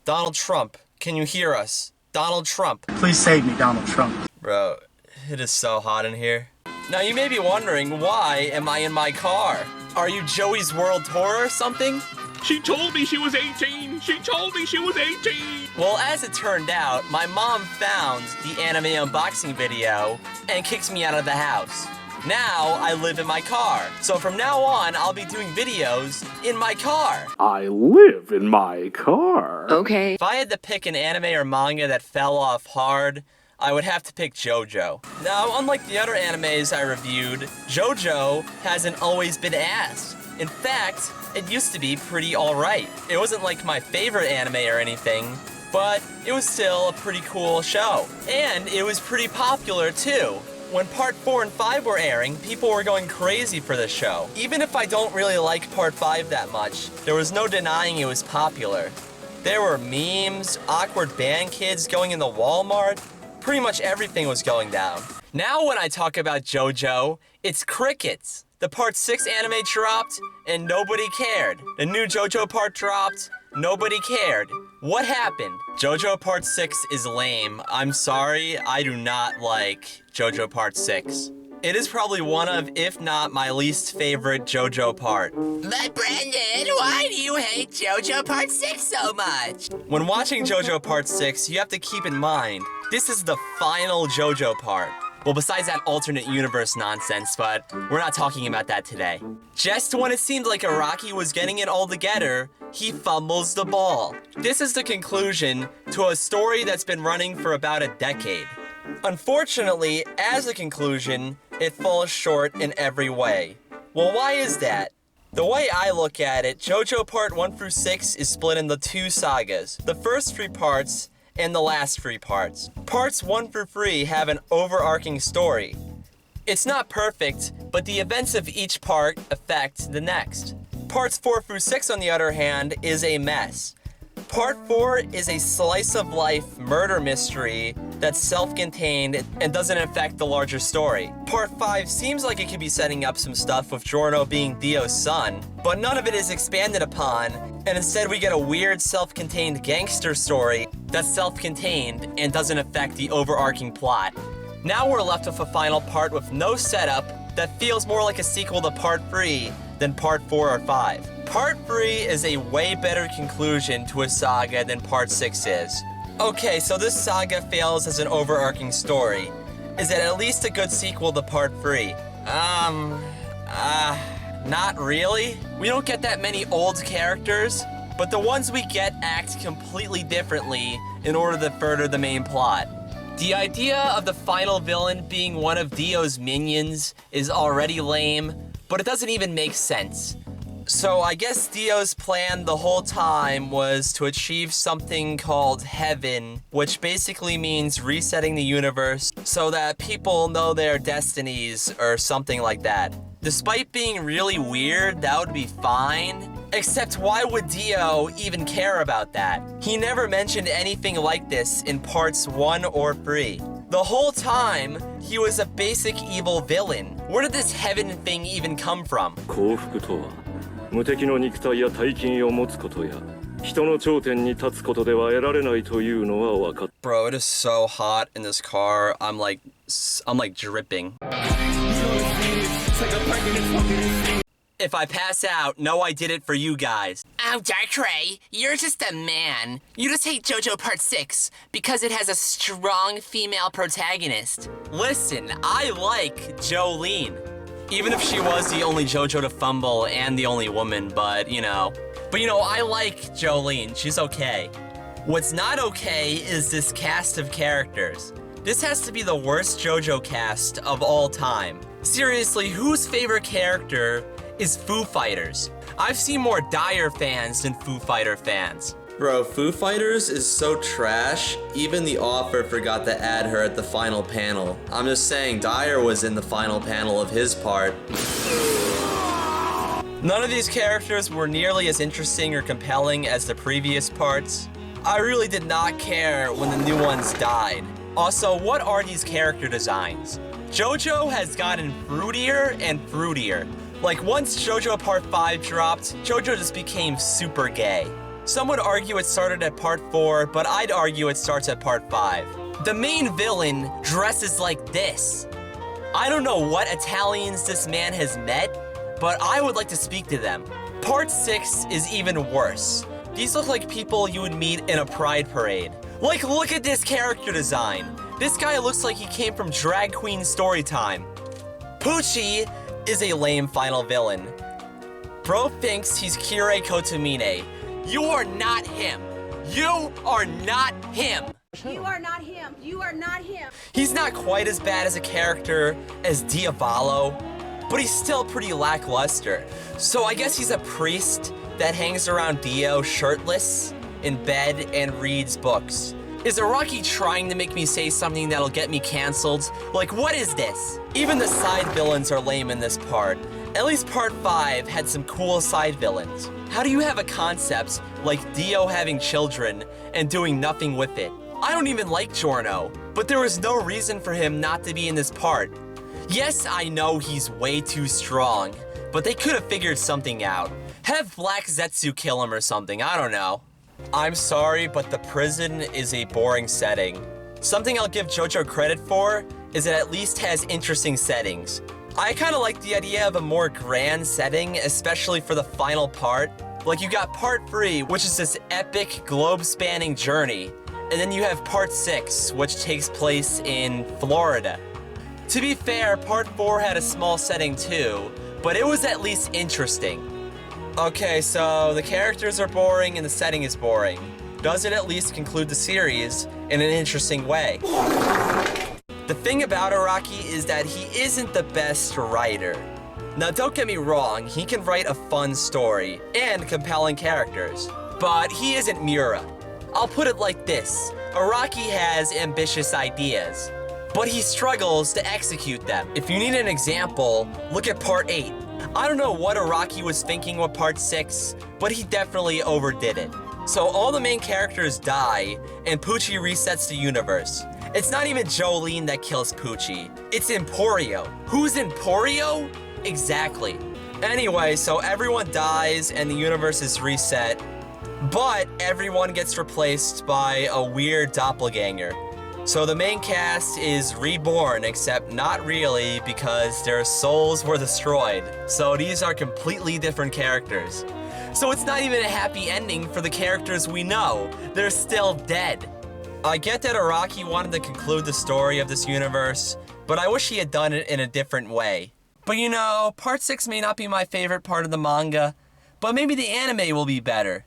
Donald Trump, can you hear us? Donald Trump. Please save me, Donald Trump. Bro, it is so hot in here. Now you may be wondering, why am I in my car? Are you Joey's World Tour or something? She told me she was 18! She told me she was 18! Well, as it turned out, my mom found the anime unboxing video and kicked me out of the house. Now, I live in my car. So from now on, I'll be doing videos in my car. I live in my car. Okay. If I had to pick an anime or manga that fell off hard, I would have to pick Jojo. Now, unlike the other animes I reviewed, Jojo hasn't always been ass. In fact, it used to be pretty alright. It wasn't like my favorite anime or anything, but it was still a pretty cool show. And it was pretty popular too. When Part 4 and 5 were airing, people were going crazy for the show. Even if I don't really like Part 5 that much, there was no denying it was popular. There were memes, awkward band kids going in the Walmart. Pretty much everything was going down. Now when I talk about Jojo, it's crickets. The Part 6 anime dropped, and nobody cared. The new Jojo part dropped, nobody cared. What happened? Jojo Part 6 is lame. I'm sorry, I do not like Jojo Part 6. It is probably one of, if not my least favorite Jojo part. But Brendan, why do you hate Jojo Part 6 so much? When watching Jojo Part 6, you have to keep in mind, this is the final Jojo part. Well, besides that alternate universe nonsense, but we're not talking about that today. Just when it seemed like Araki was getting it all together, he fumbles the ball. This is the conclusion to a story that's been running for about a decade. Unfortunately, as a conclusion, it falls short in every way. Well, why is that? The way I look at it, Jojo Part 1 through 6 is split into two sagas. The first 3 parts and the last 3 parts. Parts 1 through 3 have an overarching story. It's not perfect, but the events of each part affect the next. Parts 4 through 6, on the other hand, is a mess. Part 4 is a slice-of-life murder mystery that's self-contained and doesn't affect the larger story. Part 5 seems like it could be setting up some stuff with Giorno being Dio's son, but none of it is expanded upon, and instead we get a weird self-contained gangster story that's self-contained and doesn't affect the overarching plot. Now we're left with a final part with no setup that feels more like a sequel to Part 3 than Part 4 or 5. Part 3 is a way better conclusion to a saga than Part 6 is. Okay, so this saga fails as an overarching story. Is it at least a good sequel to Part 3? Not really. We don't get that many old characters, but the ones we get act completely differently in order to further the main plot. The idea of the final villain being one of Dio's minions is already lame, but it doesn't even make sense. So I guess Dio's plan the whole time was to achieve something called heaven, which basically means resetting the universe so that people know their destinies or something like that. Despite being really weird, that would be fine. Except why would Dio even care about that? He never mentioned anything like this in parts 1 or 3. The whole time, he was a basic evil villain. Where did this heaven thing even come from? 幸福とは無敵の肉体や大金を持つことや人の頂点に立つことでは得られないというのは分かった。 Bro, it is so hot in this car. I'm like dripping. If I pass out, know I did it for you guys. Oh, Darkrai, you're just a man. You just hate JoJo Part 6 because it has a strong female protagonist. Listen, I like Jolene. Even if she was the only JoJo to fumble and the only woman, but you know, I like Jolene. She's okay. What's not okay is this cast of characters. This has to be the worst JoJo cast of all time. Seriously, whose favorite character is Foo Fighters? I've seen more Dire fans than Foo Fighter fans. Bro, Foo Fighters is so trash, even the author forgot to add her at the final panel. I'm just saying, Dire was in the final panel of his part. None of these characters were nearly as interesting or compelling as the previous parts. I really did not care when the new ones died. Also, what are these character designs? JoJo has gotten fruitier and fruitier. Like once JoJo Part 5 dropped, JoJo just became super gay. Some would argue it started at part 4, but I'd argue it starts at part 5. The main villain dresses like this. I don't know what Italians this man has met, but I would like to speak to them. Part 6 is even worse. These look like people you would meet in a pride parade. Like, look at this character design. This guy looks like he came from Drag Queen Storytime. Pucci is a lame final villain. Bro thinks he's Kirei Kotomine. You are not him. You are not him. You are not him. You are not him. He's not quite as bad as a character as Diavolo, but he's still pretty lackluster. So I guess he's a priest that hangs around Dio shirtless in bed and reads books. Is Araki trying to make me say something that'll get me canceled? Like, what is this? Even the side villains are lame in this part. At least part 5 had some cool side villains. How do you have a concept like Dio having children and doing nothing with it? I don't even like Giorno, but there was no reason for him not to be in this part. Yes, I know he's way too strong, but they could have figured something out. Have Black Zetsu kill him or something, I don't know. I'm sorry, but the prison is a boring setting. Something I'll give Jojo credit for is it at least has interesting settings. I kind of like the idea of a more grand setting, especially for the final part. Like, you got part 3, which is this epic globe-spanning journey, and then you have part 6, which takes place in Florida. To be fair, part 4 had a small setting too, but it was at least interesting. Okay, so the characters are boring and the setting is boring. Does it at least conclude the series in an interesting way? The thing about Araki is that he isn't the best writer. Now, don't get me wrong, he can write a fun story and compelling characters, but he isn't Miura. I'll put it like this: Araki has ambitious ideas, but he struggles to execute them. If you need an example, look at part 8. I don't know what Araki was thinking with part 6, but he definitely overdid it. So all the main characters die, and Pucci resets the universe. It's not even Jolene that kills Pucci, it's Emporio. Who's Emporio? Exactly. Anyway, so everyone dies and the universe is reset, but everyone gets replaced by a weird doppelganger. So the main cast is reborn, except not really, because their souls were destroyed. So these are completely different characters. So it's not even a happy ending for the characters we know. They're still dead. I get that Araki wanted to conclude the story of this universe, but I wish he had done it in a different way. But you know, part 6 may not be my favorite part of the manga, but maybe the anime will be better.